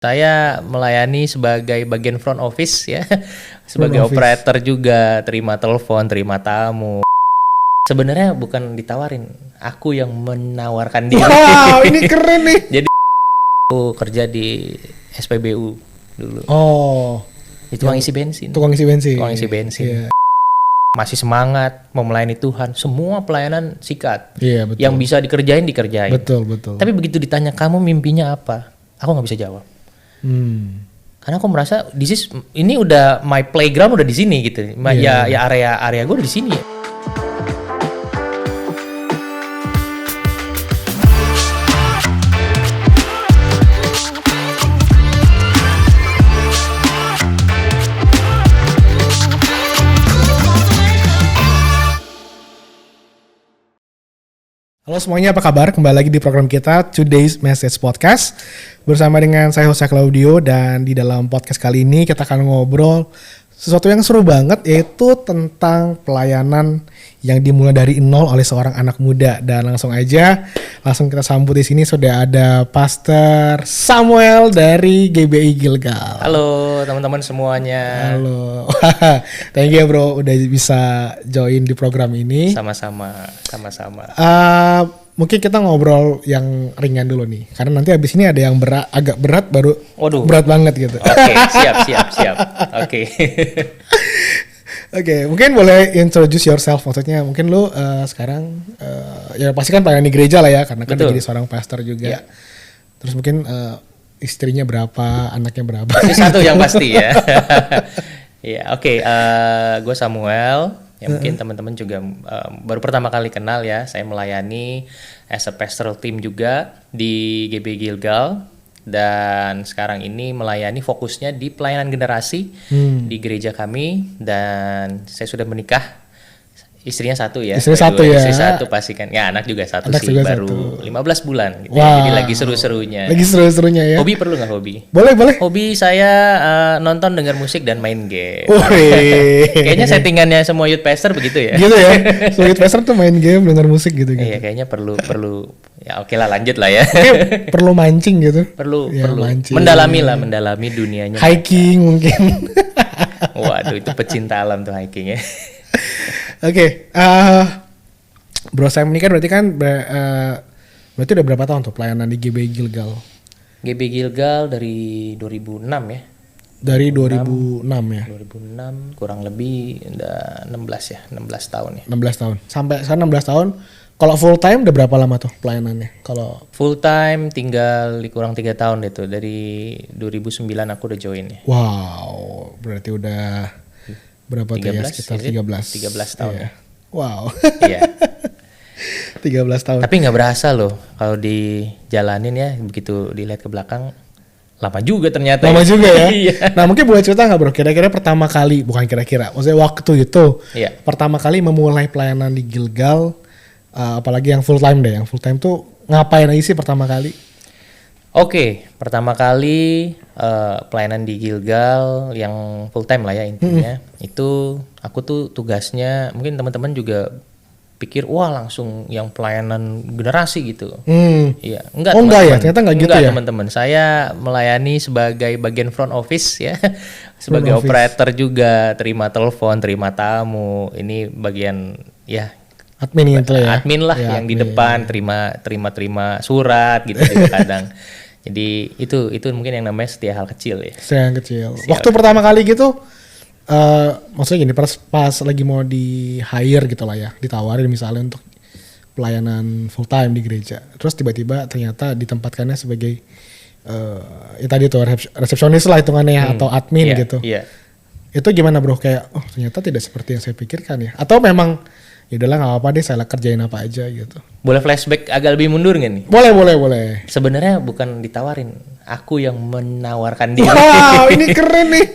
Saya melayani sebagai bagian front office ya, sebagai operator juga, terima telepon, terima tamu. Sebenarnya bukan ditawarin, aku yang menawarkan diri. Wow, ini keren nih. Jadi aku kerja di SPBU dulu. Oh, itu tukang isi bensin. Tukang isi bensin. Tukang isi bensin. Yeah. Masih semangat mau melayani Tuhan, semua pelayanan sikat. Iya, betul. Yang bisa dikerjain. Betul. Tapi begitu ditanya kamu mimpinya apa, aku nggak bisa jawab. Karena aku merasa ini udah my playground udah di sini gitu. Ya area gue udah di sini ya. Halo semuanya, apa kabar? Kembali lagi di program kita Today's Message Podcast bersama dengan saya Jose Claudio, dan di dalam podcast kali ini kita akan ngobrol sesuatu yang seru banget, yaitu tentang pelayanan yang dimulai dari nol oleh seorang anak muda. Dan langsung kita sambut di sini sudah ada Pastor Samuel dari GBI Gilgal. Halo teman-teman semuanya. Halo. Thank you bro udah bisa join di program ini. Sama-sama. Mungkin kita ngobrol yang ringan dulu nih, karena nanti abis ini ada yang agak berat baru. Waduh. Berat banget gitu. Oke, siap. Oke. Oke, mungkin boleh introduce yourself, maksudnya mungkin lu sekarang ya pasti kan pelayan di gereja lah ya, karena kan jadi seorang pastor juga. Yeah. Terus mungkin istrinya berapa, anaknya berapa? Satu yang pasti ya. Ya, oke. Gue Samuel. Ya mungkin teman-teman juga baru pertama kali kenal ya. Saya melayani as a pastoral team juga di GBI Gilgal, dan sekarang ini melayani fokusnya di pelayanan generasi di gereja kami. Dan saya sudah menikah. Istrinya satu ya. Istri satu pasti kan. Ya, anak juga satu anak sih, juga baru 15 bulan gitu. Wow. Ya. Jadi lagi seru-serunya. Ya. Hobi perlu nggak hobi? Boleh. Hobi saya nonton, dengar musik, dan main game. Kayaknya settingannya semua youth pastor begitu ya. Gitu ya. So youth pastor tuh main game, dengar musik gitu. Iya, kayaknya perlu. Ya oke lah, lanjut lah ya. Oke, perlu mancing gitu. Perlu. Mancing. Mendalami dunianya. Hiking mungkin. Waduh, itu pecinta alam tuh hiking ya. Oke, Bro Sam ini kan berarti udah berapa tahun tuh pelayanan di GBI Gilgal? GBI Gilgal dari 2006 ya. Dari 2006 ya? 2006, kurang lebih udah 16 tahun ya. 16 tahun. Sampai sekarang 16 tahun. Kalau full time udah berapa lama tuh pelayanannya? Kalau full time tinggal kurang 3 tahun deh tuh. Dari 2009 aku udah join ya. Wow, berarti udah berapa 13, tuh ya? Sekitar 13 tahun ya. Wow. Iya. 13 tahun. Tapi nggak berasa loh kalau dijalanin ya, begitu dilihat ke belakang lama juga ternyata. Lama juga ya. Iya. Nah mungkin boleh cerita nggak bro? Kira-kira pertama kali, maksudnya waktu itu, pertama kali memulai pelayanan di Gilgal, apalagi yang full time deh. Yang full time tuh ngapain aja sih pertama kali? Oke, pertama kali pelayanan di Gilgal yang full time lah ya intinya. Itu aku tuh tugasnya, mungkin teman-teman juga pikir wah langsung yang pelayanan generasi gitu. Iya, enggak. Oh enggak ya, ternyata enggak gitu ya. Teman-teman, saya melayani sebagai bagian front office ya. Sebagai operator juga, terima telepon, terima tamu. Ini bagian ya admin gitu ya. Admin lah ya, yang admin. Di depan terima surat gitu kadang. Jadi itu mungkin yang namanya setia hal kecil ya. Waktu pertama kali gitu, maksudnya gini, pas lagi mau di hire gitu lah ya, ditawarin misalnya untuk pelayanan full time di gereja, terus tiba-tiba ternyata ditempatkannya sebagai ya tadi tuh resepsionis lah hitungannya atau admin gitu. Iya. Itu gimana bro? Kayak ternyata tidak seperti yang saya pikirkan ya. Atau memang ya udahlah nggak apa-apa deh, saya kerjain apa aja gitu. Boleh flashback agak lebih mundur nggak nih? Boleh. Sebenarnya bukan ditawarin, aku yang menawarkan diri. Wow, ini keren nih.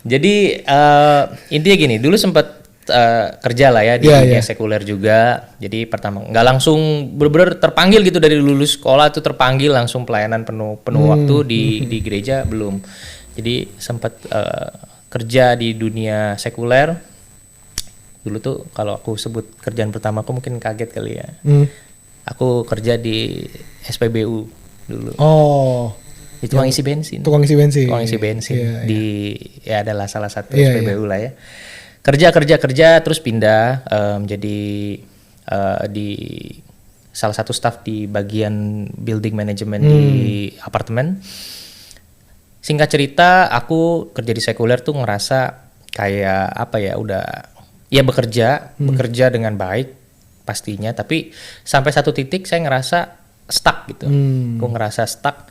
Jadi intinya gini, dulu sempat kerja lah ya di dunia sekuler juga. Jadi pertama nggak langsung bener-bener terpanggil gitu dari lulus sekolah tuh terpanggil langsung pelayanan penuh waktu di gereja belum. Jadi sempat kerja di dunia sekuler. Dulu tuh kalau aku sebut kerjaan pertama aku mungkin kaget kali ya. Aku kerja di SPBU dulu. Oh. Itu tukang isi bensin. Tukang isi bensin. Tukang isi bensin di ya adalah salah satu SPBU lah ya. Kerja terus pindah jadi di salah satu staff di bagian building management di apartemen. Singkat cerita, aku kerja di sekuler tuh ngerasa kayak apa ya, udah ya bekerja dengan baik pastinya, tapi sampai satu titik saya ngerasa stuck gitu. Aku ngerasa stuck,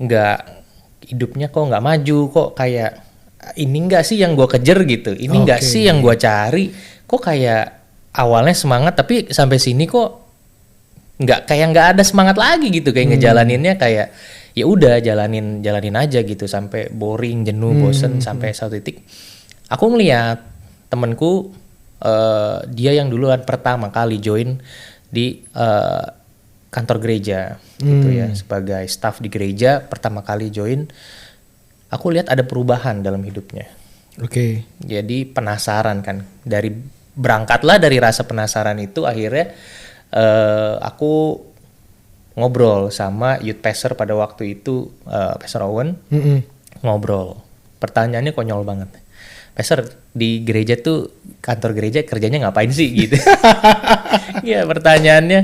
nggak, hidupnya kok nggak maju, kok kayak ini nggak sih yang gue kejar gitu, ini nggak sih yang gue cari, kok kayak awalnya semangat tapi sampai sini kok nggak ada semangat lagi gitu, kayak ngejalaninnya kayak ya udah jalanin aja gitu sampai boring, jenuh, bosen sampai satu titik aku ngeliat temenku dia yang duluan pertama kali join di kantor gereja gitu ya, sebagai staff di gereja pertama kali join, aku lihat ada perubahan dalam hidupnya. Jadi penasaran kan, berangkatlah dari rasa penasaran itu, akhirnya aku ngobrol sama youth pastor pada waktu itu, Pastor Owen. Ngobrol, pertanyaannya konyol banget. Pastor, di gereja tuh, kantor gereja kerjanya ngapain sih gitu? Ya pertanyaannya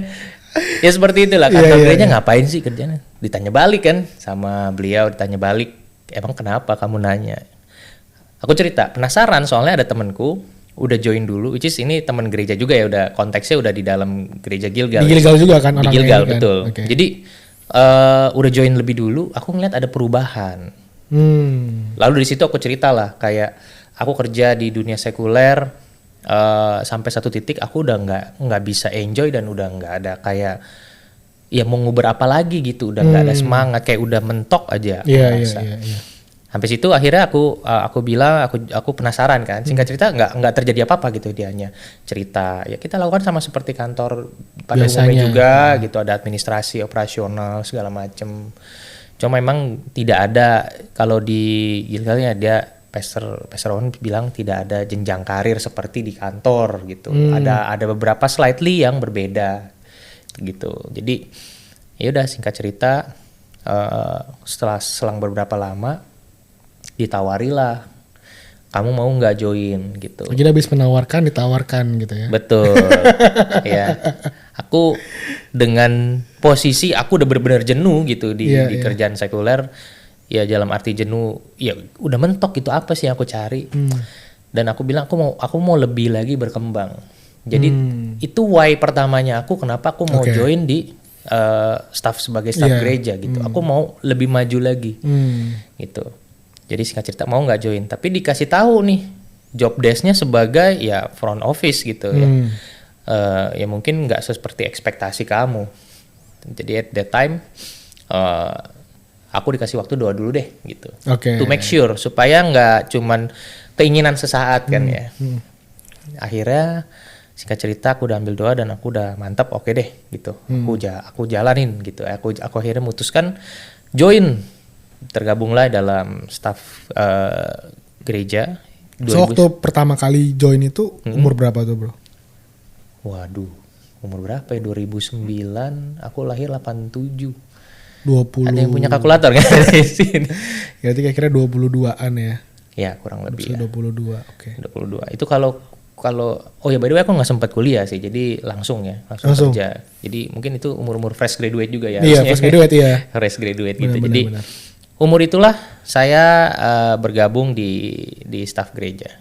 ya seperti itulah, kantor gereja ngapain sih kerjanya? Ditanya balik kan sama beliau, ditanya balik, emang kenapa kamu nanya? Aku cerita, penasaran soalnya ada temanku udah join dulu, which is ini teman gereja juga ya, udah konteksnya udah di dalam gereja Gilgal. Di Gilgal juga kan orangnya. Di Gilgal, kan? betul. Jadi udah join lebih dulu, aku ngeliat ada perubahan. Lalu dari situ aku cerita lah, kayak aku kerja di dunia sekuler sampai satu titik aku udah nggak bisa enjoy dan udah nggak ada kayak ya mau ngubur apa lagi gitu, udah nggak ada semangat, kayak udah mentok aja. Iya. Sampai situ akhirnya aku bilang aku penasaran kan. Singkat cerita nggak terjadi apa-apa gitu, dia hanya cerita ya kita lakukan sama seperti kantor pada umumnya juga gitu, ada administrasi, operasional segala macem. Cuma memang tidak ada, kalau di Gilgalnya dia Pastor Owen bilang tidak ada jenjang karir seperti di kantor gitu. Ada beberapa slightly yang berbeda gitu. Jadi ya udah singkat cerita setelah selang beberapa lama ditawarilah, kamu mau nggak join gitu. Jadi habis ditawarkan gitu ya. Betul. Ya. Aku dengan posisi aku udah benar-benar jenuh gitu di kerjaan sekuler. Ya dalam arti jenuh, ya udah mentok gitu, apa sih yang aku cari. Dan aku bilang aku mau lebih lagi berkembang. Jadi itu why pertamanya aku kenapa aku mau join di sebagai staff gereja gitu. Aku mau lebih maju lagi gitu. Jadi singkat cerita mau nggak join, tapi dikasih tahu nih job desk-nya sebagai ya front office gitu ya. Ya mungkin nggak seperti ekspektasi kamu. Jadi at that time aku dikasih waktu doa dulu deh gitu. To make sure supaya nggak cuman keinginan sesaat kan ya. Akhirnya singkat cerita aku udah ambil doa dan aku udah mantap, oke deh gitu. Aku jalanin gitu. Aku akhirnya memutuskan join, tergabunglah dalam staf gereja. So waktu pertama kali join itu umur berapa tuh bro? Waduh, umur berapa ya? 2009, aku lahir 87. 20. Ada yang punya kalkulator kan di sini? Berarti kira-kira 22-an ya? Ya kurang lebih. 22, oke. 22. Itu kalau oh ya by the way aku nggak sempat kuliah sih, jadi langsung kerja. Jadi mungkin itu umur fresh graduate juga ya. Iya, fresh graduate ya. Fresh graduate gitu. Jadi umur itulah saya bergabung di staf gereja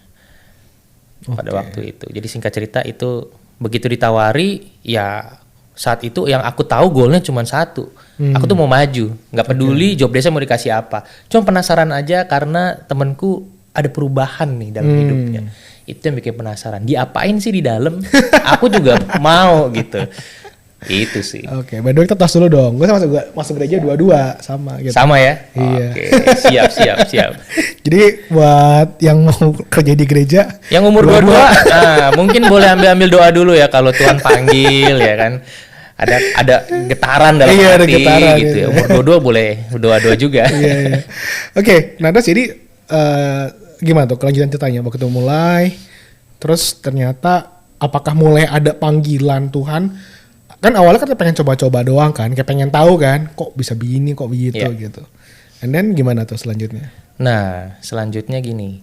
pada waktu itu. Jadi singkat cerita itu begitu ditawari, ya saat itu yang aku tahu goalnya cuma satu. Aku tuh mau maju, nggak peduli job desk-nya mau dikasih apa. Cuma penasaran aja karena temanku ada perubahan nih dalam hidupnya. Itu yang bikin penasaran. Diapain sih di dalam? Aku juga mau gitu. Itu sih. Oke, by the way kita tos dulu dong. Gue masuk gereja 22 sama gitu. Sama ya? Iya. Oke, siap. Jadi buat yang mau kerja di gereja yang umur 22 mungkin boleh ambil doa dulu ya, kalau Tuhan panggil ya kan. Ada getaran dalam hati ada getaran, gitu ya. Umur 22 boleh doa-doa juga. Iya. Oke, nah terus jadi gimana tuh kelanjutan ceritanya? Waktu mulai, terus ternyata apakah mulai ada panggilan Tuhan? Kan awalnya kan pengen coba-coba doang kan, kayak pengen tahu kan, kok bisa begini, kok begitu gitu. And then gimana tuh selanjutnya? Nah, selanjutnya gini.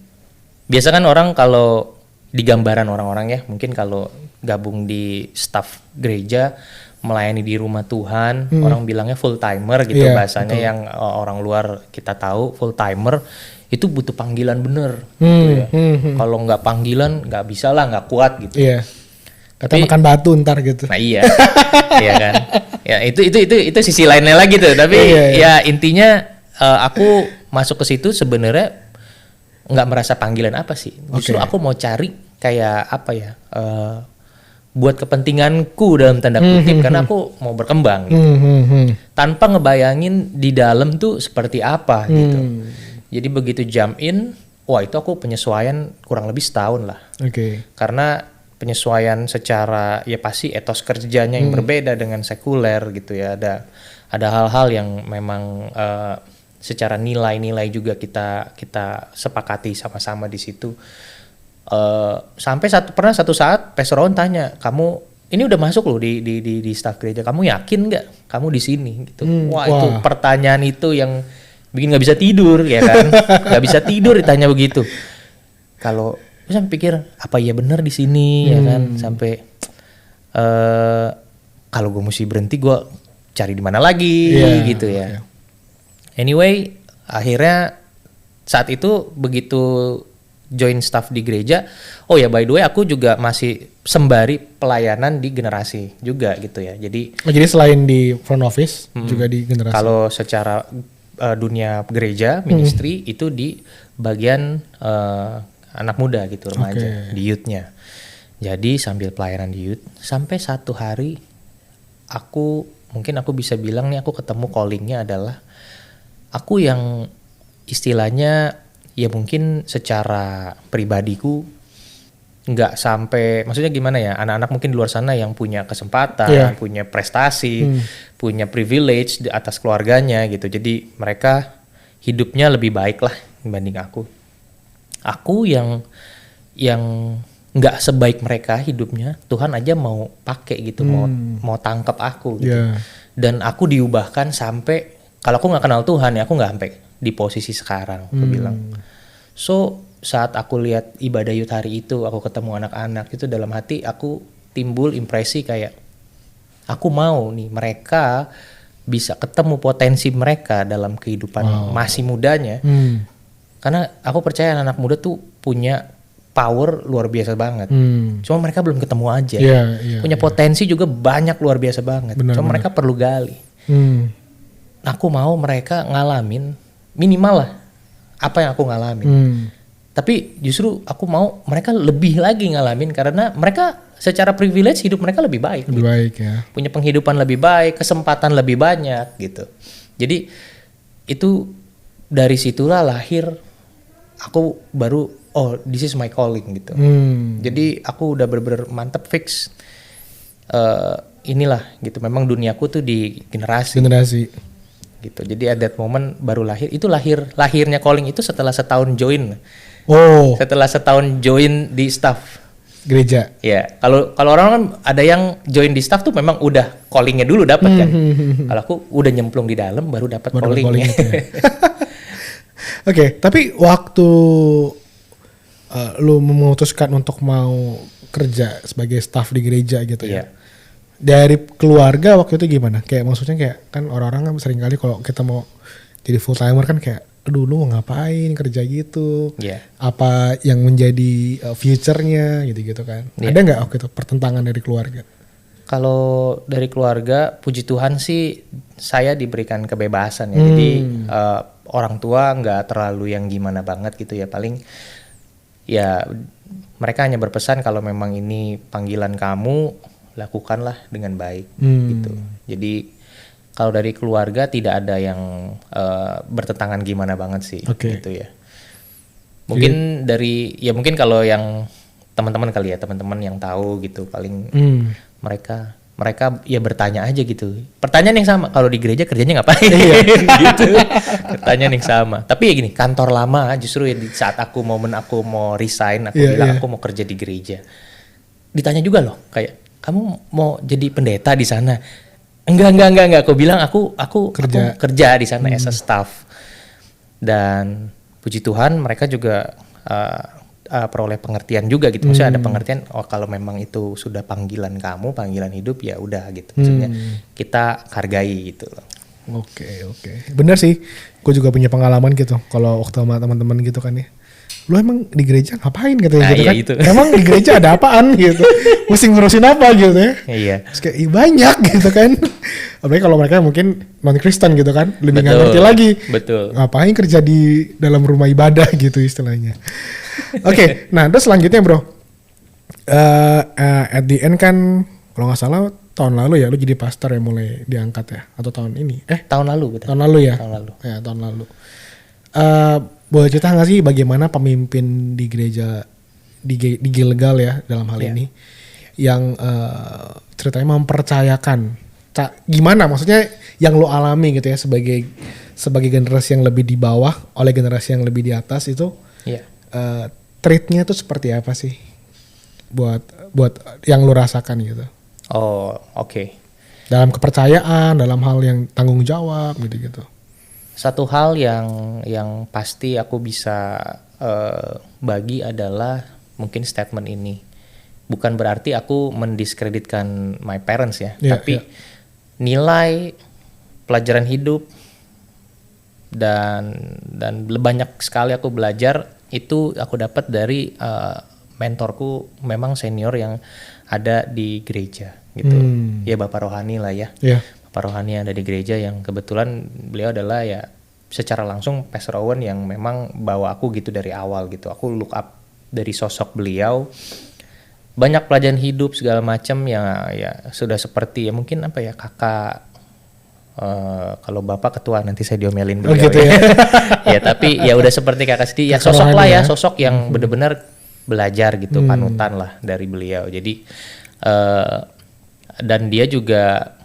Biasa kan orang kalau di gambaran orang-orang ya, mungkin kalau gabung di staf gereja, melayani di rumah Tuhan, orang bilangnya full timer gitu bahasanya, betul. Yang orang luar kita tahu full timer itu butuh panggilan bener gitu ya. Kalau nggak panggilan nggak bisa lah, nggak kuat gitu. Iya. Kata makan batu ntar gitu. Nah iya, iya kan. Ya itu sisi lainnya lagi tuh. Tapi ya intinya aku masuk ke situ sebenarnya nggak merasa panggilan apa sih. Justru aku mau cari kayak apa ya, buat kepentinganku dalam tanda kutip, karena aku mau berkembang gitu. Tanpa ngebayangin di dalam tuh seperti apa gitu. Jadi begitu jump in, wah itu aku penyesuaian kurang lebih setahun lah. Karena penyesuaian secara ya pasti etos kerjanya yang berbeda dengan sekuler gitu ya. Ada hal-hal yang memang secara nilai-nilai juga kita sepakati sama-sama di situ. Sampai pernah satu saat Pastor Ron tanya, kamu ini udah masuk loh di staf gereja, kamu yakin nggak kamu di sini gitu. Wah itu pertanyaan itu yang bikin nggak bisa tidur ya kan. Nggak bisa tidur ditanya begitu. Kalau saya pikir apa iya benar di sini ya kan, sampai kalau gue mesti berhenti gue cari di mana lagi gitu ya. Anyway, akhirnya saat itu begitu join staff di gereja, oh ya by the way aku juga masih sembari pelayanan di generasi juga gitu ya. Jadi selain di front office juga di generasi. Kalau secara dunia gereja ministry itu di bagian anak muda gitu, remaja, di youth-nya. Jadi sambil pelayanan di youth, sampai satu hari aku bisa bilang nih aku ketemu calling-nya adalah aku yang istilahnya ya mungkin secara pribadiku nggak sampai, maksudnya gimana ya, anak-anak mungkin di luar sana yang punya kesempatan, punya prestasi, punya privilege di atas keluarganya gitu. Jadi mereka hidupnya lebih baik lah dibanding aku. Aku yang nggak sebaik mereka hidupnya, Tuhan aja mau pakai gitu, mau tangkap aku gitu. Dan aku diubahkan sampai, kalau aku nggak kenal Tuhan ya aku nggak sampai di posisi sekarang, aku bilang. So saat aku lihat ibadah youth hari itu, aku ketemu anak-anak itu, dalam hati aku timbul impresi kayak aku mau nih mereka bisa ketemu potensi mereka dalam kehidupan masih mudanya. Karena aku percaya anak muda tuh punya power luar biasa banget. Cuma mereka belum ketemu aja. Punya potensi juga banyak luar biasa banget. Cuma mereka perlu gali. Aku mau mereka ngalamin minimal lah apa yang aku ngalamin. Tapi justru aku mau mereka lebih lagi ngalamin, karena mereka secara privilege hidup mereka lebih baik. Lebih baik ya. Punya penghidupan lebih baik, kesempatan lebih banyak gitu. Jadi itu dari situlah lahir aku baru this is my calling gitu. Jadi aku udah bener-bener mantep fix inilah gitu. Memang duniaku tuh di generasi gitu. Jadi at that moment baru lahir. Itu lahirnya calling itu setelah setahun join. Setelah setahun join di staff gereja. Ya, kalau orang kan ada yang join di staff tuh memang udah callingnya dulu dapat kan. Kalau aku udah nyemplung di dalam baru dapat callingnya. Oke, tapi waktu lu memutuskan untuk mau kerja sebagai staff di gereja gitu ya. Dari keluarga waktu itu gimana? Kayak maksudnya kayak kan orang-orang kan sering kali kalau kita mau jadi full timer kan kayak aduh lu mau ngapain kerja gitu. Apa yang menjadi future-nya gitu-gitu kan. Ada nggak waktu itu pertentangan dari keluarga? Kalau dari keluarga puji Tuhan sih saya diberikan kebebasan ya. Jadi orang tua nggak terlalu yang gimana banget gitu ya. Paling ya mereka hanya berpesan kalau memang ini panggilan kamu, lakukanlah dengan baik gitu. Jadi kalau dari keluarga tidak ada yang bertentangan gimana banget sih gitu ya. Mungkin mungkin kalau yang teman-teman kali ya, teman-teman yang tahu gitu paling mereka ya bertanya aja gitu. Pertanyaan yang sama, kalau di gereja kerjanya ngapain? Gitu. Pertanyaan yang sama. Tapi ya gini, kantor lama justru ya di saat aku mau resign, aku bilang aku mau kerja di gereja. Ditanya juga loh, kayak kamu mau jadi pendeta di sana? Enggak. Aku bilang aku kerja di sana as a staff. Dan puji Tuhan mereka juga peroleh pengertian juga gitu. Maksudnya ada pengertian, oh kalau memang itu sudah panggilan kamu, panggilan hidup ya udah gitu. Maksudnya kita hargai gitu loh. Oke. Bener sih, gue juga punya pengalaman gitu. Kalau waktu sama teman-teman gitu kan ya, lu emang di gereja ngapain katanya gitu kan? Itu. Emang di gereja ada apaan gitu? Mesti ngurusin apa gitu ya? Iya. Terus kayak banyak gitu kan. Apalagi kalau mereka mungkin non Kristen gitu kan, lebih nggak ngerti lagi. Betul. Ngapain kerja di dalam rumah ibadah gitu istilahnya. Oke, nah terus selanjutnya bro, at the end kan kalau nggak salah tahun lalu ya lu jadi pastor ya mulai diangkat ya, atau tahun ini? Tahun lalu betul. Tahun lalu ya? Tahun lalu. Ya tahun lalu. Boleh cerita nggak sih bagaimana pemimpin di gereja di Gilgal ya dalam hal ini yang ceritanya mempercayakan gimana maksudnya yang lo alami gitu ya sebagai generasi yang lebih di bawah oleh generasi yang lebih di atas itu treatnya tuh seperti apa sih buat yang lo rasakan gitu? Oh oke. Dalam kepercayaan, dalam hal yang tanggung jawab gitu-gitu. Satu hal yang pasti aku bisa bagi adalah mungkin statement ini. Bukan berarti aku mendiskreditkan my parents ya, tapi nilai pelajaran hidup dan banyak sekali aku belajar itu aku dapat dari mentorku, memang senior yang ada di gereja gitu. Ya Bapak Rohani lah ya. Bapak Rohani yang ada di gereja yang kebetulan beliau adalah ya secara langsung Pastor Owen yang memang bawa aku gitu dari awal gitu. Aku look up dari sosok beliau. Banyak pelajaran hidup segala macam ya sudah seperti ya mungkin apa ya kakak, kalau bapak ketua nanti saya diomelin beliau gitu ya. Ya tapi ya udah seperti kakak sendiri ya, sosok lah ya, sosok yang benar-benar belajar gitu, panutan lah dari beliau. Jadi dan dia juga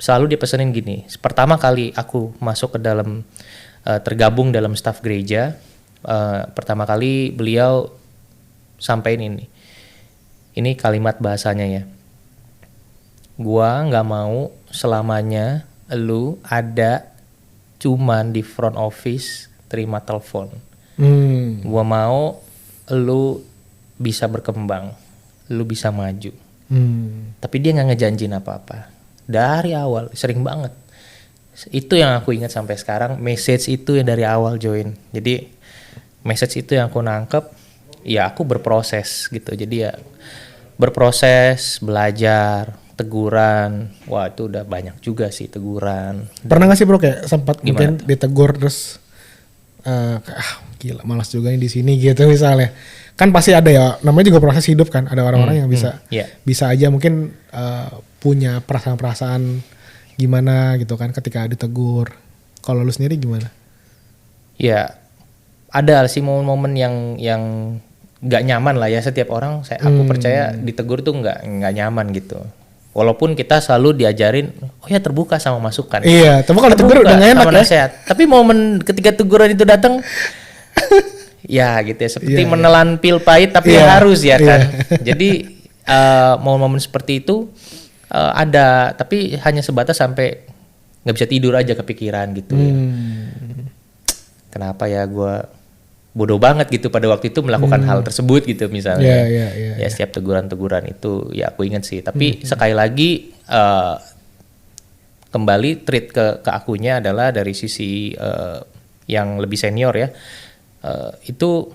selalu dia pesenin gini, pertama kali aku masuk ke dalam tergabung dalam staf gereja, pertama kali beliau sampaikan ini kalimat bahasanya ya, gua nggak mau selamanya lu ada cuman di front office terima telepon. Gua mau lu bisa berkembang, lu bisa maju. Tapi dia nggak ngejanjin apa-apa dari awal, sering banget. Itu yang aku ingat sampai sekarang, message itu yang dari awal join. Jadi message itu yang aku nangkep, ya aku berproses gitu. Jadi ya berproses, belajar, teguran. Wah itu udah banyak juga sih teguran. Pernah nggak sih bro kayak sempat mungkin ditegur terus gila malas juga nih di sini gitu misalnya? Kan pasti ada ya, namanya juga proses hidup kan. Ada orang-orang yang bisa aja mungkin punya perasaan-perasaan gimana gitu kan ketika ditegur. Kalau lu sendiri gimana? Ya ada sih momen-momen yang nggak nyaman lah ya, setiap orang aku percaya ditegur tuh nggak nyaman gitu. Walaupun kita selalu diajarin, oh ya terbuka sama masukan. Iya, tapi kalau tegur udah nggak enak ya. Nasihat. Tapi momen ketika teguran itu datang, ya gitu ya, seperti menelan pil pahit tapi harus ya kan. Jadi momen-momen seperti itu ada, tapi hanya sebatas sampai nggak bisa tidur aja kepikiran gitu. Ya. Kenapa ya gue bodoh banget gitu pada waktu itu melakukan hal tersebut gitu misalnya. Ya setiap teguran-teguran itu ya aku ingat sih. Tapi sekali lagi kembali treat ke akunya adalah dari sisi yang lebih senior ya. Itu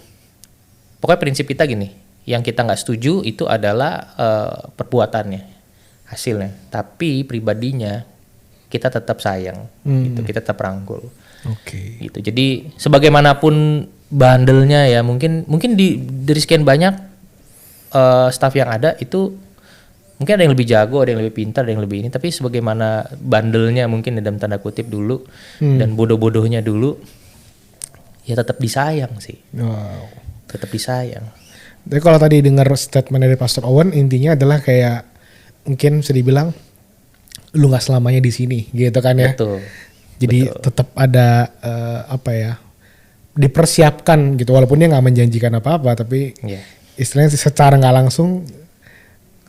pokoknya prinsip kita gini, yang kita nggak setuju itu adalah perbuatannya, hasilnya. Tapi pribadinya kita tetap sayang, gitu, kita tetap rangkul. Gitu. Jadi sebagaimanapun bandelnya ya, mungkin dari sekian banyak staff yang ada itu mungkin ada yang lebih jago, ada yang lebih pintar, ada yang lebih ini, tapi sebagaimana bandelnya mungkin dalam tanda kutip dulu dan bodoh-bodohnya dulu, ya tetap disayang sih. Tetap disayang. Tapi kalau tadi dengar statement dari Pastor Owen, intinya adalah kayak mungkin bisa dibilang lu nggak selamanya di sini, gitu kan ya? Betul. Jadi tetap ada dipersiapkan gitu, walaupun dia nggak menjanjikan apa-apa, tapi istilahnya secara nggak langsung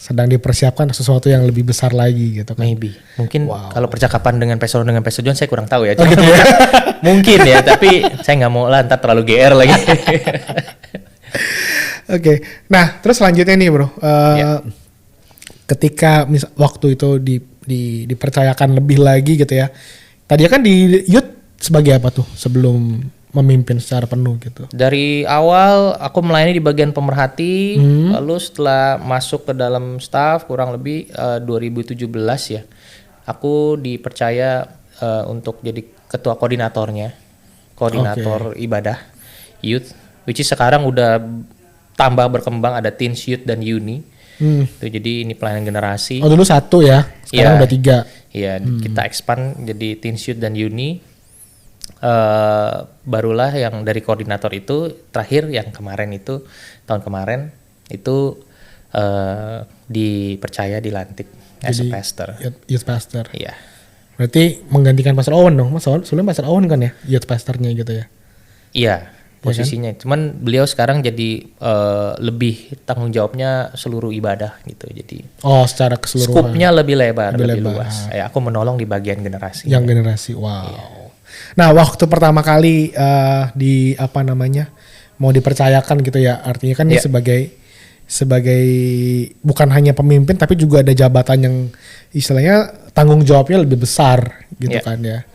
sedang dipersiapkan sesuatu yang lebih besar lagi gitu kan. Maybe. Mungkin kalau percakapan dengan Peso John saya kurang tahu ya. Gitu ya. Mungkin ya, tapi saya nggak mau lah ntar terlalu GR lagi. Oke. Nah, terus selanjutnya nih, Bro. Ketika waktu itu dipercayakan lebih lagi gitu ya. Tadi kan di youth sebagai apa tuh sebelum memimpin secara penuh gitu? Dari awal aku melayani di bagian pemerhati, lalu setelah masuk ke dalam staff kurang lebih 2017 ya, aku dipercaya untuk jadi ketua koordinator ibadah youth, which is sekarang udah tambah berkembang, ada teens, youth dan uni. Tuh, jadi ini pelayanan generasi. Oh dulu 1 ya, sekarang udah 3. Iya, kita expand jadi teens, youth dan uni. Barulah yang dari koordinator itu terakhir yang tahun kemarin itu dilantik as a pastor. Youth pastor. Iya. Berarti menggantikan Pastor Owen dong. Sebelumnya Pastor Owen kan ya youth pastornya gitu ya. Iya, posisinya. Ya kan? Cuman beliau sekarang jadi lebih tanggung jawabnya seluruh ibadah gitu. Jadi secara keseluruhan. Skupnya lebih lebar, lebih luas. Aku menolong di bagian generasi. Yang generasi. Wow. Iya. Nah, waktu pertama kali mau dipercayakan gitu ya, artinya kan sebagai bukan hanya pemimpin tapi juga ada jabatan yang istilahnya tanggung jawabnya lebih besar gitu kan ya.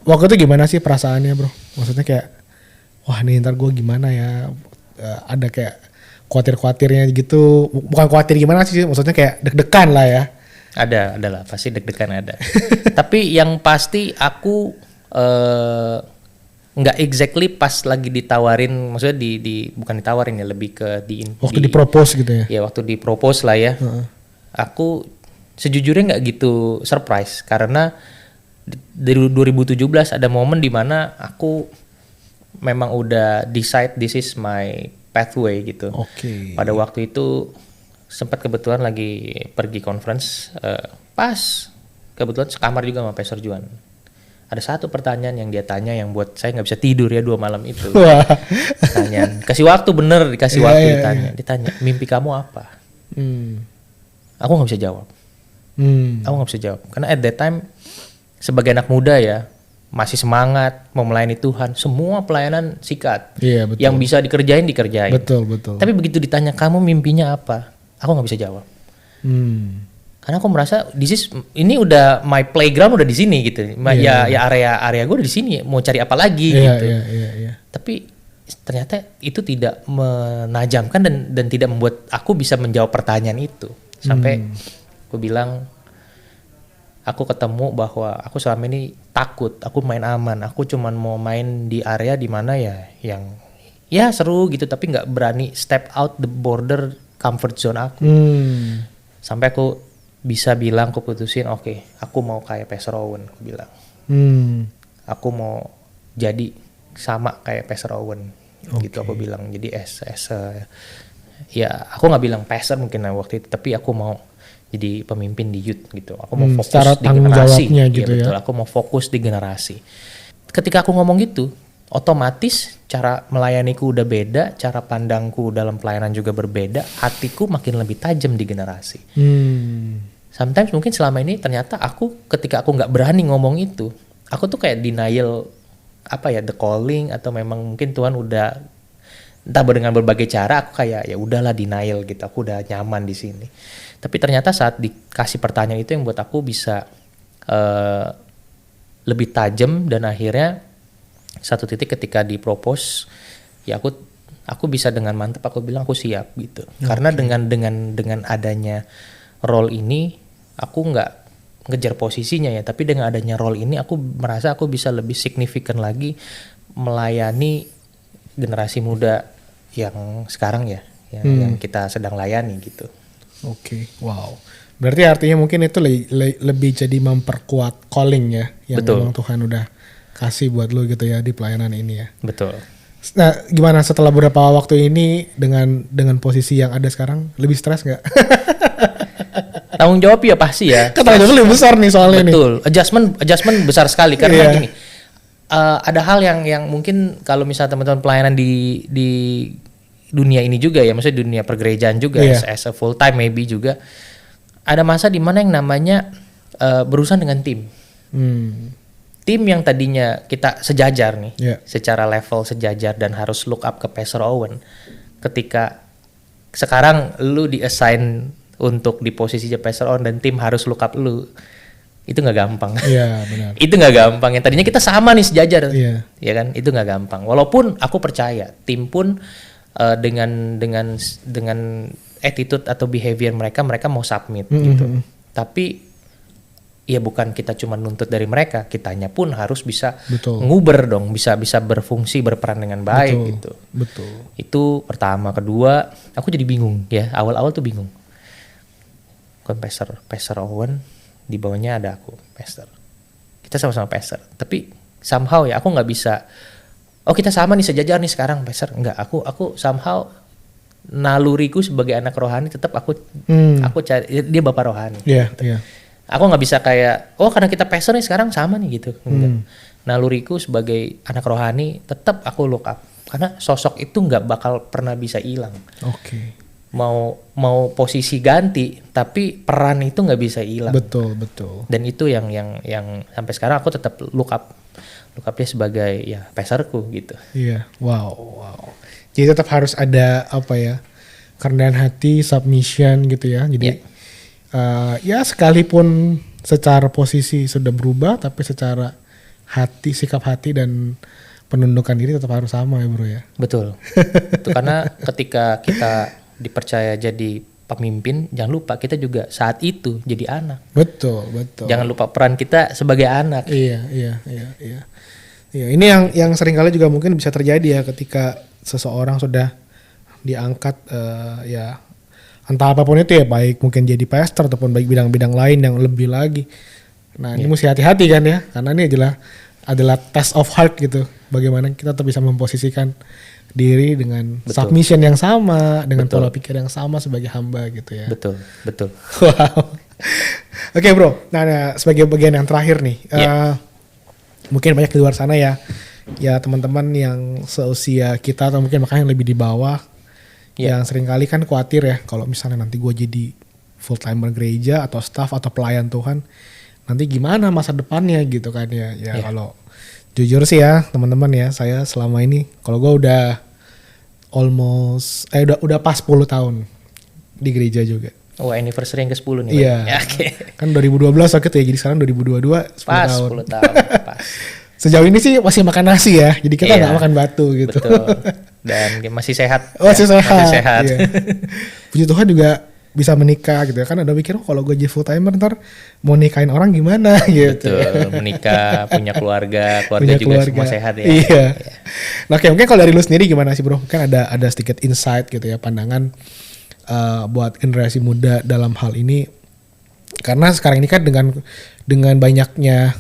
Waktu itu gimana sih perasaannya, Bro? Maksudnya kayak wah nih ntar gue gimana ya, ada kayak khawatirnya gitu, bukan khawatir gimana sih, maksudnya kayak deg-degan lah ya. Ada lah, pasti deg-degan ada. Tapi yang pasti aku nggak exactly pas lagi ditawarin, maksudnya bukan ditawarin ya, lebih ke waktu dipropose gitu ya. Ya waktu dipropose lah ya. Aku sejujurnya nggak gitu surprise karena dari 2017 ada momen di mana aku memang udah decide this is my pathway gitu. Pada waktu itu sempat kebetulan lagi pergi conference, pas kebetulan sekamar juga sama Pastor Juan. Ada satu pertanyaan yang dia tanya yang buat saya nggak bisa tidur ya 2 malam itu. Pertanyaan, dikasih waktu ditanya, mimpi kamu apa? Aku nggak bisa jawab. Aku nggak bisa jawab karena at that time sebagai anak muda ya masih semangat mau melayani Tuhan, semua pelayanan sikat. Yang bisa dikerjain. Betul. Tapi begitu ditanya kamu mimpinya apa, aku nggak bisa jawab. Karena aku merasa ini udah my playground udah di sini gitu. Ya area gue udah di sini, mau cari apa lagi gitu. Tapi ternyata itu tidak menajamkan dan tidak membuat aku bisa menjawab pertanyaan itu. Sampai aku bilang, aku ketemu bahwa aku selama ini takut, aku main aman, aku cuman mau main di area di mana ya yang ya seru gitu, tapi nggak berani step out the border comfort zone aku. Sampai aku bisa bilang, aku putusin, oke, aku mau kayak Pastor Owen, aku bilang. Aku mau jadi sama kayak Pastor Owen, gitu aku bilang. Jadi ya aku nggak bilang pastor mungkin waktu itu, tapi aku mau jadi pemimpin di youth gitu. Aku mau fokus di generasi. Gitu ya, betul. Aku mau fokus di generasi. Ketika aku ngomong gitu, otomatis cara melayaniku udah beda, cara pandangku dalam pelayanan juga berbeda, hatiku makin lebih tajam di generasi. Sometimes mungkin selama ini ternyata ketika aku nggak berani ngomong itu, aku tuh kayak denial the calling, atau memang mungkin Tuhan udah entah dengan berbagai cara aku kayak ya udahlah denial gitu, aku udah nyaman di sini. Tapi ternyata saat dikasih pertanyaan itu yang buat aku bisa lebih tajam, dan akhirnya satu titik ketika dipropose ya aku bisa dengan mantap aku bilang aku siap gitu. Karena dengan adanya role ini aku nggak ngejar posisinya ya, tapi dengan adanya role ini aku merasa aku bisa lebih signifikan lagi melayani generasi muda yang sekarang ya, yang kita sedang layani gitu. Wow. Berarti artinya mungkin itu lebih jadi memperkuat calling ya, yang memang Tuhan udah kasih buat lu gitu ya di pelayanan ini ya. Betul. Nah, gimana setelah beberapa waktu ini dengan posisi yang ada sekarang, lebih stres nggak? Tanggung jawab ya pasti ya. Tanggung jawab lebih besar nih soalnya. Betul. Adjustment besar sekali karena gini. Ada hal yang mungkin kalau misalnya teman-teman pelayanan di dunia ini juga ya, maksudnya dunia pergerejaan juga, as a full time maybe juga ada masa di mana yang namanya berurusan dengan tim. Tim yang tadinya kita sejajar nih, secara level sejajar dan harus look up ke Pastor Owen, ketika sekarang lu di-assign untuk di posisi Pastor Owen dan tim harus look up lu, itu nggak gampang. Iya benar. Itu nggak gampang. Yang tadinya kita sama nih sejajar, ya kan? Itu nggak gampang. Walaupun aku percaya tim pun dengan attitude atau behavior mereka mau submit gitu. Tapi ya bukan kita cuma nuntut dari mereka, kitanya pun harus bisa nguber dong, bisa berfungsi, berperan dengan baik gitu. Betul. Itu pertama. Kedua, aku jadi bingung ya. Awal-awal tuh bingung. Bukan Pastor Owen, di bawahnya ada aku, Pastor. Kita sama-sama Pastor. Tapi somehow ya aku nggak bisa. Oh kita sama nih sejajar nih sekarang Pastor. Enggak, aku somehow naluriku sebagai anak rohani tetap aku cari dia bapak rohani. Iya. Aku nggak bisa kayak, oh karena kita pastor nih sekarang sama nih gitu. Naluriku sebagai anak rohani tetap aku look up. Karena sosok itu nggak bakal pernah bisa hilang. Oke. Mau posisi ganti, tapi peran itu nggak bisa hilang. Betul. Dan itu yang sampai sekarang aku tetap look up dia sebagai ya pastorku gitu. Iya, wow. Jadi tetap harus ada apa ya, kerendahan hati, submission gitu ya. Jadi ya sekalipun secara posisi sudah berubah, tapi secara hati, sikap hati dan penundukan diri tetap harus sama ya bro ya. Betul. Itu karena ketika kita dipercaya jadi pemimpin, jangan lupa kita juga saat itu jadi anak. Betul. Jangan lupa peran kita sebagai anak. Iya. Ini yang seringkali juga mungkin bisa terjadi ya ketika seseorang sudah diangkat ya. Entah apapun itu ya, baik mungkin jadi pastor ataupun baik bidang-bidang lain yang lebih lagi. Nah ini mesti hati-hati kan ya, karena ini adalah test of heart gitu. Bagaimana kita tetap bisa memposisikan diri dengan submission yang sama, dengan pola pikir yang sama sebagai hamba gitu ya. Betul. Wow. Oke bro, nah sebagai bagian yang terakhir nih, mungkin banyak di luar sana ya teman-teman yang seusia kita atau mungkin bahkan yang lebih di bawah. Yang seringkali kan khawatir ya kalau misalnya nanti gue jadi full timer gereja atau staff atau pelayan Tuhan, nanti gimana masa depannya gitu kan ya. Kalau jujur sih ya teman-teman ya, saya selama ini kalau gue udah udah pas 10 tahun di gereja juga. Oh anniversary yang ke-10 nih. Iya. Kan 2012 waktu itu ya, jadi sekarang 2022 10 pas, tahun. 10 tahun. Pas. Sejauh ini sih masih makan nasi ya, jadi kita nggak makan batu gitu. Betul. Dan masih sehat. Masih sehat. Iya. Puji Tuhan juga bisa menikah gitu ya, kan ada mikir kalau gue jadi full timer ntar mau nikahin orang gimana gitu. Betul, menikah, punya keluarga juga semua sehat ya. Iya. Nah oke, mungkin kalau dari lu sendiri gimana sih bro? Kan ada sedikit insight gitu ya, pandangan buat generasi muda dalam hal ini, karena sekarang ini kan dengan banyaknya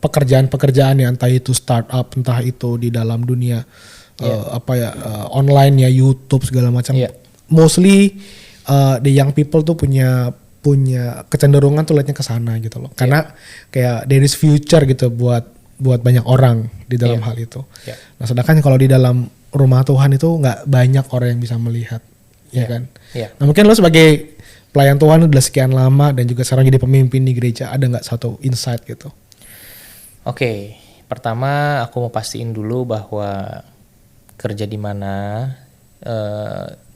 pekerjaan yang entah itu startup, entah itu di dalam dunia online ya, YouTube segala macam. Mostly the young people tuh punya kecenderungan tuh liatnya ke sana gitu loh. Karena kayak there is future gitu buat banyak orang di dalam hal itu. Nah, sedangkan kalau di dalam rumah Tuhan itu nggak banyak orang yang bisa melihat, ya kan? Nah, mungkin lo sebagai pelayan Tuhan udah sekian lama dan juga sekarang jadi pemimpin di gereja, ada nggak satu insight gitu? Oke, pertama aku mau pastiin dulu bahwa kerja di mana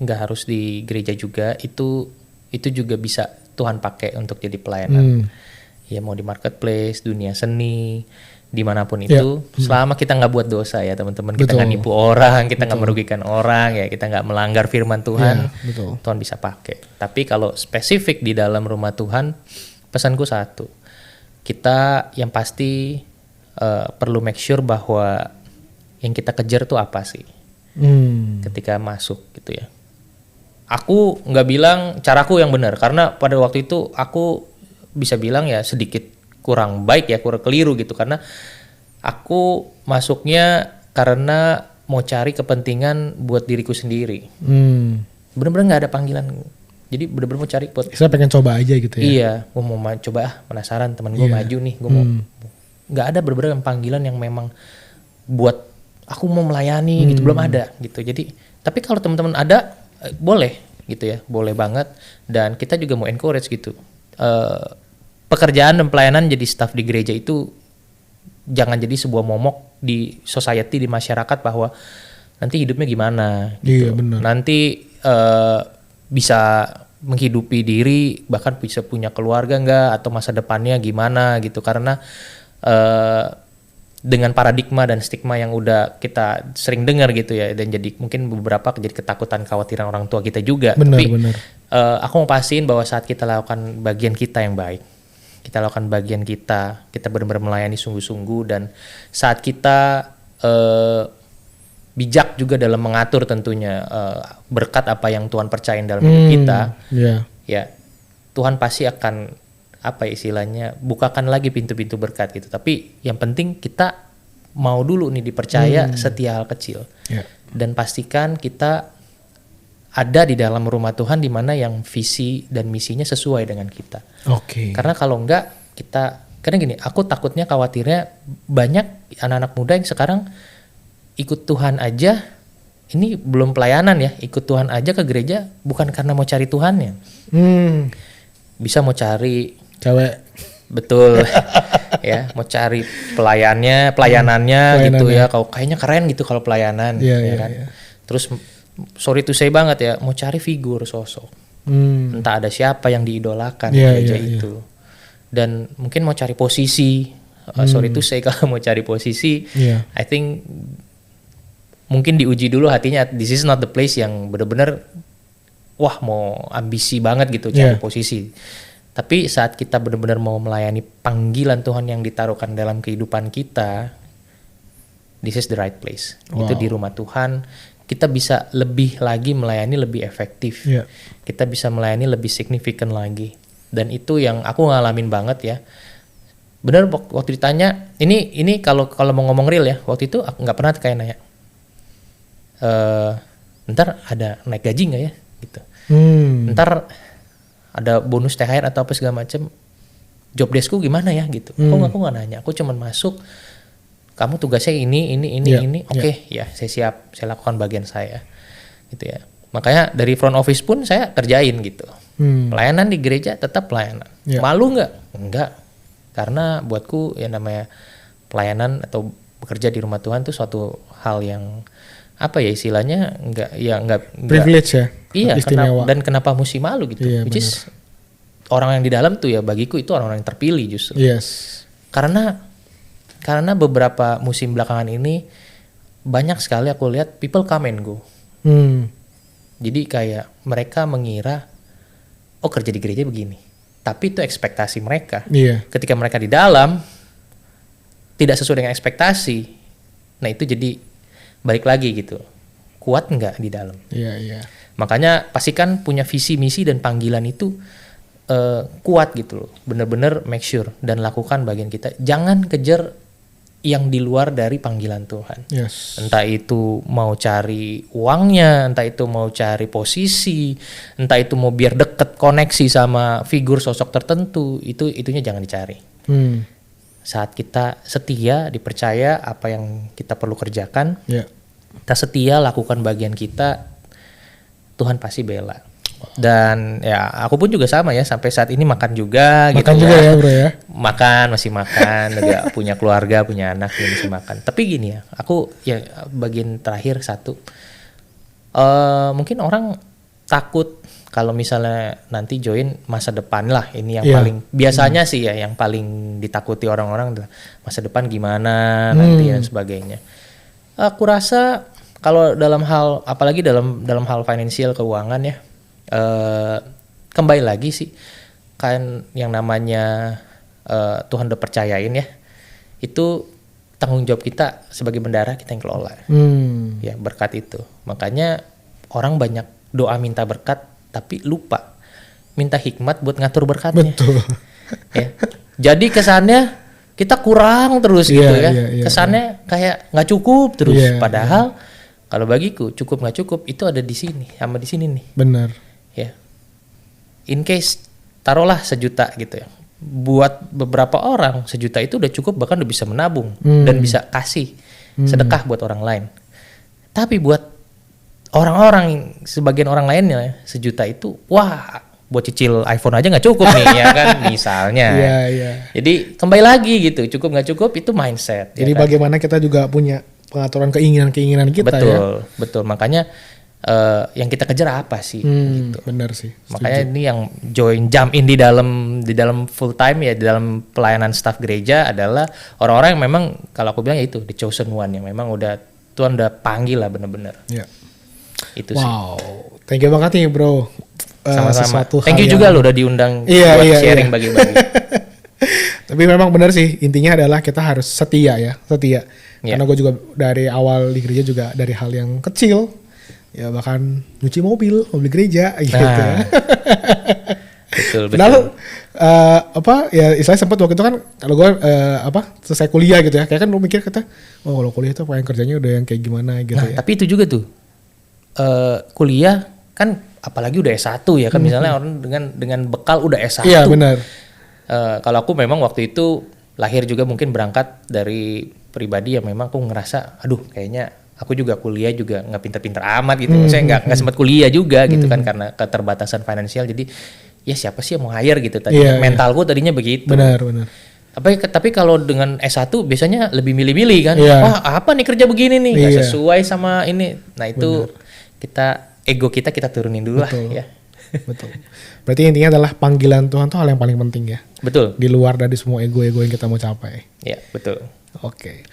nggak harus di gereja juga, itu juga bisa Tuhan pakai untuk jadi pelayanan. Ya mau di marketplace, dunia seni, dimanapun itu, selama kita nggak buat dosa ya teman-teman, kita nggak nipu orang, kita nggak merugikan orang ya, kita nggak melanggar firman Tuhan, Tuhan bisa pakai. Tapi kalau spesifik di dalam rumah Tuhan, pesanku satu, kita yang pasti perlu make sure bahwa yang kita kejar tuh apa sih ketika masuk gitu ya. Aku nggak bilang caraku yang benar, karena pada waktu itu aku bisa bilang ya sedikit kurang baik ya, kurang keliru gitu, karena aku masuknya karena mau cari kepentingan buat diriku sendiri. Bener-bener nggak ada panggilan, jadi bener-bener mau cari buat. Saya pengen coba aja gitu ya. Iya, gue mau coba penasaran teman gue maju nih, gue mau. Nggak ada bener-bener panggilan yang memang buat aku mau melayani gitu, belum ada gitu. Jadi tapi kalau teman-teman ada boleh gitu ya, boleh banget. Dan kita juga mau encourage gitu, pekerjaan dan pelayanan jadi staff di gereja itu jangan jadi sebuah momok di society, di masyarakat bahwa nanti hidupnya gimana gitu. Bener. Nanti bisa menghidupi diri, bahkan bisa punya keluarga enggak, atau masa depannya gimana gitu. Karena dengan paradigma dan stigma yang udah kita sering dengar gitu ya, dan jadi mungkin beberapa jadi ketakutan, kekhawatiran orang tua kita juga. Tapi aku mau pastiin bahwa saat kita lakukan bagian kita yang baik, kita lakukan bagian kita benar-benar melayani sungguh-sungguh, dan saat kita bijak juga dalam mengatur tentunya berkat apa yang Tuhan percayain dalam hidup kita, ya Tuhan pasti akan apa istilahnya, bukakan lagi pintu-pintu berkat gitu. Tapi yang penting kita mau dulu nih dipercaya setiap hal kecil, dan pastikan kita ada di dalam rumah Tuhan di mana yang visi dan misinya sesuai dengan kita. Karena kalau enggak karena gini, aku takutnya khawatirnya banyak anak-anak muda yang sekarang ikut Tuhan aja, ini belum pelayanan ya, ikut Tuhan aja ke gereja bukan karena mau cari Tuhannya, bisa mau cari cewek, betul. Ya, mau cari pelayanannya gitu ya, kalau kayaknya keren gitu kalau pelayanan, kan. Terus sorry to say banget ya, mau cari figur sosok, entah ada siapa yang diidolakan di gereja itu, dan mungkin mau cari posisi, sorry to say kalau mau cari posisi, I think mungkin diuji dulu hatinya. This is not the place yang benar-benar wah mau ambisi banget gitu cari posisi. Tapi saat kita benar-benar mau melayani panggilan Tuhan yang ditaruhkan dalam kehidupan kita, this is the right place. Itu di rumah Tuhan, kita bisa lebih lagi melayani lebih efektif. Kita bisa melayani lebih signifikan lagi. Dan itu yang aku ngalamin banget ya. Benar waktu ditanya, ini kalau mau ngomong real ya, waktu itu aku nggak pernah kayak nanya, ntar ada naik gaji nggak ya gitu. Ntar ada bonus THR atau apa segala macam, job deskku gimana ya gitu. Aku nggak nanya, aku cuman masuk, kamu tugasnya ini, oke, ya saya siap, saya lakukan bagian saya gitu ya. Makanya dari front office pun saya kerjain gitu. Pelayanan di gereja tetap pelayanan. Malu nggak? Enggak, karena buatku ya namanya pelayanan atau bekerja di rumah Tuhan itu suatu hal yang apa ya istilahnya, nggak privilege ya. Iya, kenapa mesti malu gitu? Which is orang yang di dalam tuh ya bagiku itu orang-orang yang terpilih justru. Karena beberapa musim belakangan ini banyak sekali aku lihat people come and go. Jadi kayak mereka mengira kerja di gereja begini, tapi itu ekspektasi mereka. Ketika mereka di dalam tidak sesuai dengan ekspektasi, nah itu jadi balik lagi gitu, kuat nggak di dalam. Makanya pastikan punya visi, misi, dan panggilan itu kuat gitu loh. Bener-bener make sure dan lakukan bagian kita. Jangan kejar yang di luar dari panggilan Tuhan. Entah itu mau cari uangnya, entah itu mau cari posisi, entah itu mau biar deket koneksi sama figur sosok tertentu, itunya jangan dicari. Saat kita setia, dipercaya apa yang kita perlu kerjakan, kita setia lakukan bagian kita, Tuhan pasti bela. Dan ya aku pun juga sama ya, sampai saat ini makan juga makan gitu juga ya bro ya. Masih makan, juga punya keluarga, punya anak, ya masih makan. Tapi gini ya, aku ya bagian terakhir satu, mungkin orang takut kalau misalnya nanti join masa depan lah, ini yang paling biasanya sih ya, yang paling ditakuti orang-orang adalah masa depan gimana nanti dan sebagainya. Aku rasa kalau dalam hal, apalagi dalam hal finansial, keuangan ya, kembali lagi sih kan yang namanya Tuhan udah percayain ya, itu tanggung jawab kita sebagai bendara, kita yang kelola ya berkat itu. Makanya orang banyak doa minta berkat tapi lupa minta hikmat buat ngatur berkatnya. Betul. Ya. Jadi kesannya kita kurang terus gitu ya. Kesannya kayak nggak cukup terus. Padahal kalau bagiku cukup nggak cukup itu ada di sini sama di sini nih. Benar. Ya. In case taruhlah 1 juta gitu ya. Buat beberapa orang 1 juta itu udah cukup, bahkan udah bisa menabung dan bisa kasih sedekah buat orang lain. Tapi buat orang-orang, sebagian orang lainnya 1 juta itu, wah, buat cicil iPhone aja nggak cukup nih, ya kan, misalnya. Jadi kembali lagi gitu, cukup nggak cukup itu mindset. Jadi ya kan? bagaimana kita juga punya pengaturan keinginan kita ya. Betul. Makanya yang kita kejar apa sih? Gitu. Benar sih. Makanya ini yang jump in di dalam full time ya, di dalam pelayanan staf gereja adalah orang-orang yang memang kalau aku bilang ya itu the chosen one, yang memang Tuhan udah panggil lah bener-bener. Ya. Itu sih. Wow, thank you banget nih bro. Sama-sama. Thank you juga lo udah diundang buat sharing bagi-bagi. Tapi memang benar sih, intinya adalah kita harus setia. Karena gue juga dari awal di gereja juga dari hal yang kecil, ya bahkan nyuci mobil gereja gitu ya. Betul. Padahal ya istilahnya sempat waktu itu kan kalau gue selesai kuliah gitu ya, kayak kan lu mikir kata, oh kalau kuliah tuh pengen kerjanya udah yang kayak gimana gitu ya. Tapi itu juga tuh kuliah kan apalagi udah S1 ya kan, misalnya orang dengan bekal udah S1. Iya benar. Kalau aku memang waktu itu lahir juga mungkin berangkat dari pribadi yang memang aku ngerasa, aduh kayaknya aku juga kuliah juga nggak pinter-pinter amat gitu. Saya nggak sempat kuliah juga gitu kan karena keterbatasan finansial. Jadi ya siapa sih yang mau hire gitu tadi. Mentalku tadinya begitu. Benar. Tapi kalau dengan S1 biasanya lebih milih-milih kan. Wah apa nih kerja begini nih nggak sesuai sama ini. Nah itu ego kita turunin dulu lah ya. Betul. Berarti intinya adalah panggilan Tuhan tuh hal yang paling penting ya. Betul. Di luar dari semua ego-ego yang kita mau capai. Ya betul. Oke,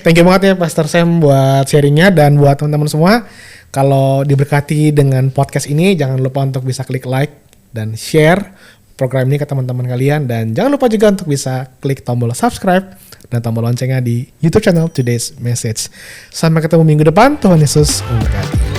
thank you banget ya Pastor Sam buat sharingnya, dan buat teman-teman semua, kalau diberkati dengan podcast ini jangan lupa untuk bisa klik like dan share program ini ke teman-teman kalian, dan jangan lupa juga untuk bisa klik tombol subscribe dan tombol loncengnya di YouTube channel Today's Message. Sampai ketemu minggu depan, Tuhan Yesus memberkati.